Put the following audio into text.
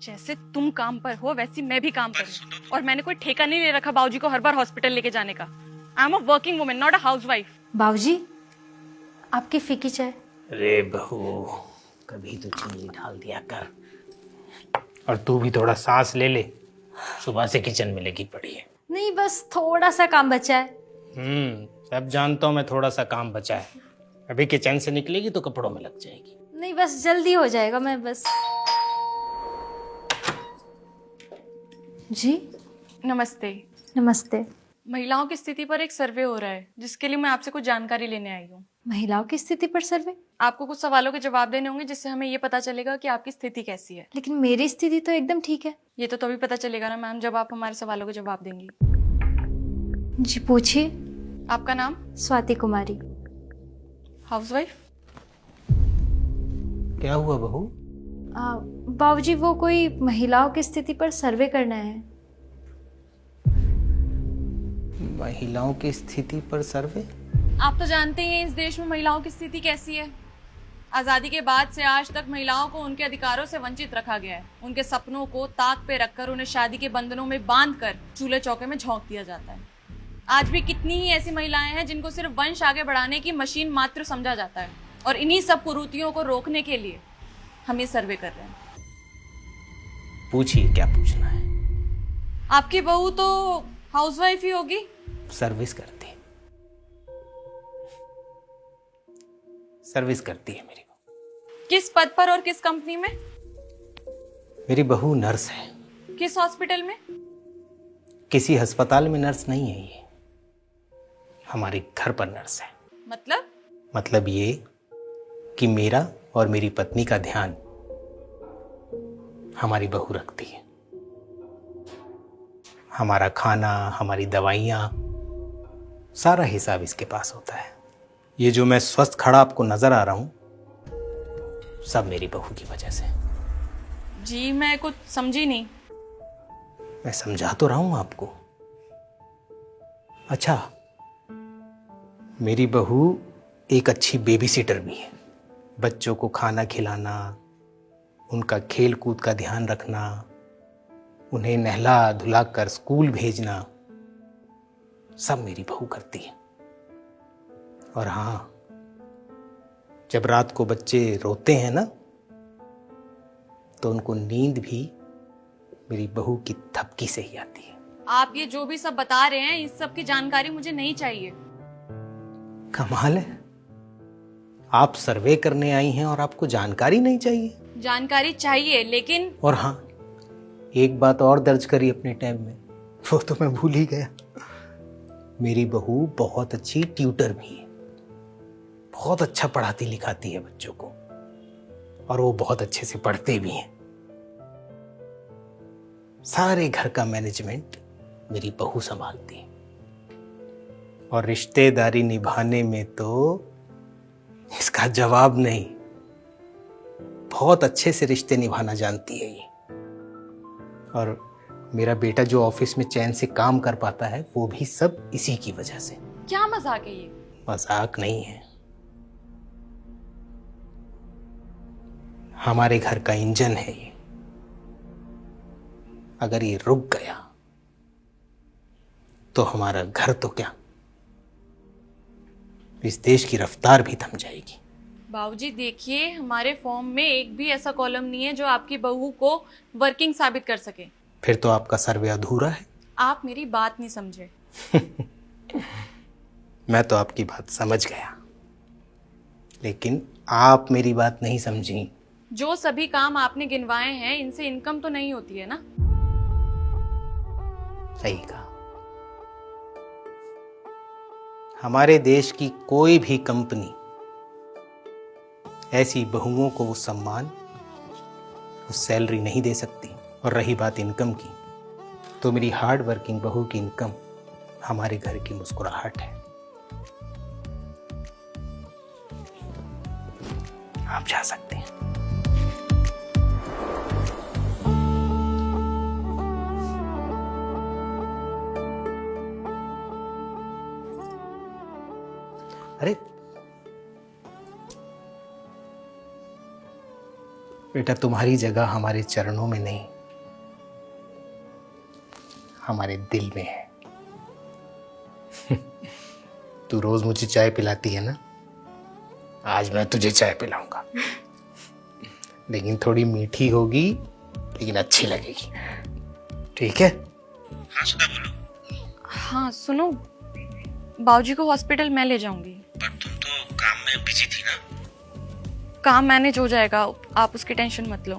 जैसे तुम काम पर हो वैसी मैं भी काम पर हूँ, और मैंने कोई ठेका नहीं ले रखा बाबूजी को हर बार हॉस्पिटल लेके जाने का। I am a working woman, not a housewife. बाबूजी, आपकी फीकी चाय। अरे बहू, कभी तो चीनी डाल दिया कर। और तू भी थोड़ा सांस ले ले, सुबह से किचन में लगी पड़ी है। नहीं, बस थोड़ा सा काम बचा है। सब जानता हूँ मैं, थोड़ा सा काम बचा है। अभी किचन से निकलेगी तो कपड़ों में लग जाएगी। नहीं, बस जल्दी हो जाएगा। मैं बस। जी नमस्ते। नमस्ते। महिलाओं की स्थिति पर एक सर्वे हो रहा है, जिसके लिए मैं आपसे कुछ जानकारी लेने आई हूँ। महिलाओं की स्थिति पर सर्वे? आपको कुछ सवालों के जवाब देने होंगे, जिससे हमें ये पता चलेगा कि आपकी स्थिति कैसी है। लेकिन मेरी स्थिति तो एकदम ठीक है। ये तो तभी पता चलेगा ना मैम, जब आप हमारे सवालों के जवाब देंगी। जी पूछिए। आपका नाम? स्वाति कुमारी। हाउसवाइफ? क्या हुआ बहू? बाबूजी, वो कोई महिलाओं की स्थिति पर सर्वे करना है। महिलाओं की स्थिति पर सर्वे? आप तो जानते ही हैं इस देश में महिलाओं की स्थिति कैसी है। आजादी के बाद से आज तक महिलाओं को उनके अधिकारों से वंचित रखा गया है। उनके सपनों को ताक पे रखकर उन्हें शादी के बंधनों में बांधकर चूल्हे चौके में झोंक दिया जाता है। आज भी कितनी ही ऐसी महिलाएं हैं जिनको सिर्फ वंश आगे बढ़ाने की मशीन मात्र समझा जाता है, और इन्हीं सब कुरीतियों को रोकने के लिए हम ये सर्वे कर रहे हैं। पूछिए, क्या पूछना है? आपकी बहू तो हाउसवाइफ ही होगी। सर्विस करती है। सर्विस करती है मेरी बहू। किस पद पर और किस कंपनी में? मेरी बहू नर्स है। किस हॉस्पिटल में? किसी अस्पताल में नर्स नहीं है ये, हमारे घर पर नर्स है। मतलब ये कि मेरा और मेरी पत्नी का ध्यान हमारी बहू रखती है। हमारा खाना, हमारी दवाइयाँ, सारा हिसाब इसके पास होता है। ये जो मैं स्वस्थ खड़ा आपको नजर आ रहा हूं, सब मेरी बहू की वजह से। जी मैं कुछ समझी नहीं। मैं समझा तो रहा हूं आपको। अच्छा, मेरी बहू एक अच्छी बेबी सिटर भी है। बच्चों को खाना खिलाना, उनका खेल कूद का ध्यान रखना, उन्हें नहला धुला कर स्कूल भेजना, सब मेरी बहू करती है। और हाँ, जब रात को बच्चे रोते हैं ना, तो उनको नींद भी मेरी बहू की थपकी से ही आती है। आप ये जो भी सब बता रहे हैं, इस सब की जानकारी मुझे नहीं चाहिए। कमाल है, आप सर्वे करने आई हैं और आपको जानकारी नहीं चाहिए? जानकारी चाहिए, लेकिन और हाँ, एक बात और दर्ज करी अपने टैब में, वो तो मैं भूल ही गया। मेरी बहू बहुत अच्छी ट्यूटर भी है। बहुत अच्छा पढ़ाती लिखाती है बच्चों को, और वो बहुत अच्छे से पढ़ते भी हैं। सारे घर का मैनेजमेंट मेरी बहू संभालती है, और रिश्तेदारी निभाने में तो इसका जवाब नहीं। बहुत अच्छे से रिश्ते निभाना जानती है ये। और मेरा बेटा जो ऑफिस में चैन से काम कर पाता है, वो भी सब इसी की वजह से। क्या मजाक है ये? मजाक नहीं है, हमारे घर का इंजन है ये। अगर ये रुक गया तो हमारा घर तो क्या, इस देश की रफ्तार भी थम जाएगी। बाबूजी देखिए, हमारे फॉर्म में एक भी ऐसा कॉलम नहीं है जो आपकी बहू को वर्किंग साबित कर सके। फिर तो आपका सर्वे अधूरा है। आप मेरी बात नहीं समझे। मैं तो आपकी बात समझ गया, लेकिन आप मेरी बात नहीं समझी। जो सभी काम आपने गिनवाए हैं, इनसे इनकम तो नहीं होती है ना? सही कहा। हमारे देश की कोई भी कंपनी ऐसी बहुओं को वो सम्मान, वो सैलरी नहीं दे सकती। और रही बात इनकम की, तो मेरी हार्ड वर्किंग बहू की इनकम हमारे घर की मुस्कुराहट है। आप जा सकते हैं। अरे बेटा तुम्हारी जगह हमारे चरणों में नहीं, हमारे दिल में है। तू रोज मुझे चाय पिलाती है ना, आज मैं तुझे चाय पिलाऊंगा। लेकिन थोड़ी मीठी होगी, लेकिन अच्छी लगेगी, ठीक है? हाँ सुधा बोलो। हाँ सुनो, बाबूजी को हॉस्पिटल मैं ले जाऊंगी। पर तुम तो काम में बिजी थी ना। काम मैनेज हो जाएगा, आप उसकी टेंशन मत लो।